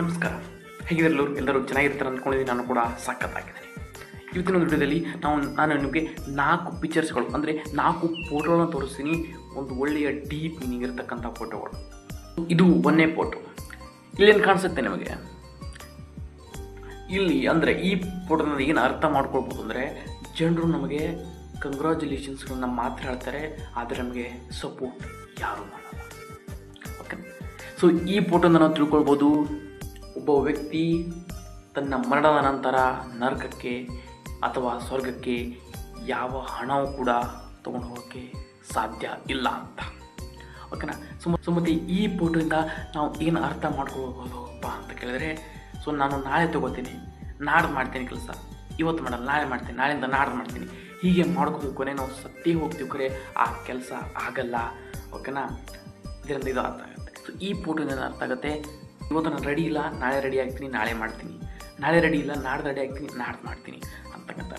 ನಮಸ್ಕಾರ. ಹೇಗಿದ್ರಲ್ಲೂ ಎಲ್ಲರೂ ಚೆನ್ನಾಗಿರ್ತಾರೆ ಅಂದ್ಕೊಂಡಿದ್ದೀನಿ. ನಾನು ಕೂಡ ಸಖತ್ತಾಗಿದ್ದೀನಿ. ಇವತ್ತಿನ ಒಂದು ವಿಡಿಯೋದಲ್ಲಿ ನಾನು ನಿಮಗೆ 4 ಪಿಕ್ಚರ್ಸ್ಗಳು ಅಂದರೆ 4 ಫೋಟೋಗಳನ್ನ ತೋರಿಸ್ತೀನಿ. ಒಂದು ಒಳ್ಳೆಯ ಡೀಪ್ ಮೀನಿಂಗ್ ಇರತಕ್ಕಂಥ ಫೋಟೋಗಳು. ಇದು ಒಂದೇ ಫೋಟೋ. ಇಲ್ಲೇನು ಕಾಣಿಸುತ್ತೆ ನಿಮಗೆ? ಇಲ್ಲಿ ಅಂದರೆ ಈ ಫೋಟೋದಿಂದ ಏನು ಅರ್ಥ ಮಾಡ್ಕೊಳ್ಬೋದು ಅಂದರೆ, ಜನರು ನಮಗೆ ಕಂಗ್ರ್ಯಾಚುಲೇಷನ್ಸ್ಗಳನ್ನ ಮಾತ್ರ ಹೇಳ್ತಾರೆ, ಆದರೆ ನಮಗೆ ಸಪೋರ್ಟ್ ಯಾರೂ ಮಾಡಲ್ಲ. ಓಕೆ, ಸೊ ಈ ಫೋಟೋನ ನಾವು ತಿಳ್ಕೊಳ್ಬೋದು. ಒಬ್ಬ ವ್ಯಕ್ತಿ ತನ್ನ ಮರಣದ ನಂತರ ನರಕಕ್ಕೆ ಅಥವಾ ಸ್ವರ್ಗಕ್ಕೆ ಯಾವ ಹಣವೂ ಕೂಡ ತೊಗೊಂಡು ಹೋಗೋಕ್ಕೆ ಸಾಧ್ಯ ಇಲ್ಲ ಅಂತ. ಓಕೆನಾ? ಸೊ ಮತ್ತು ಈ ಫೋಟೋಯಿಂದ ನಾವು ಏನು ಅರ್ಥ ಮಾಡ್ಕೊಳ್ಬೋದಪ್ಪ ಅಂತ ಕೇಳಿದ್ರೆ, ಸೊ ನಾನು ನಾಳೆ ತೊಗೋತೀನಿ, ನಾಡ್ದು ಮಾಡ್ತೀನಿ ಕೆಲಸ, ಇವತ್ತು ಮಾಡಲ್ಲ ನಾಳೆ ಮಾಡ್ತೀನಿ, ನಾಳೆಯಿಂದ ನಾಡ್ದು ಮಾಡ್ತೀನಿ, ಹೀಗೆ ಮಾಡ್ಕೋಬೇಕು. ಕೊನೆ ನಾವು ಸತ್ತೇ ಹೋಗ್ತೀವಿ, ಕರೆ ಆ ಕೆಲಸ ಆಗಲ್ಲ. ಓಕೆನಾ? ಇದರಿಂದ ಇದು ಅರ್ಥ ಆಗುತ್ತೆ. ಸೊ ಈ ಫೋಟೋದಿಂದ ಅರ್ಥ ಆಗುತ್ತೆ, ಇವತ್ತು ನಾನು ರೆಡಿ ಇಲ್ಲ, ನಾಳೆ ರೆಡಿ ಆಗ್ತೀನಿ, ನಾಳೆ ಮಾಡ್ತೀನಿ, ನಾಳೆ ರೆಡಿ ಇಲ್ಲ, ನಾಡ್ದು ರೆಡಿ ಆಗ್ತೀನಿ, ನಾಡ್ದು ಮಾಡ್ತೀನಿ ಅಂತಕ್ಕಂಥ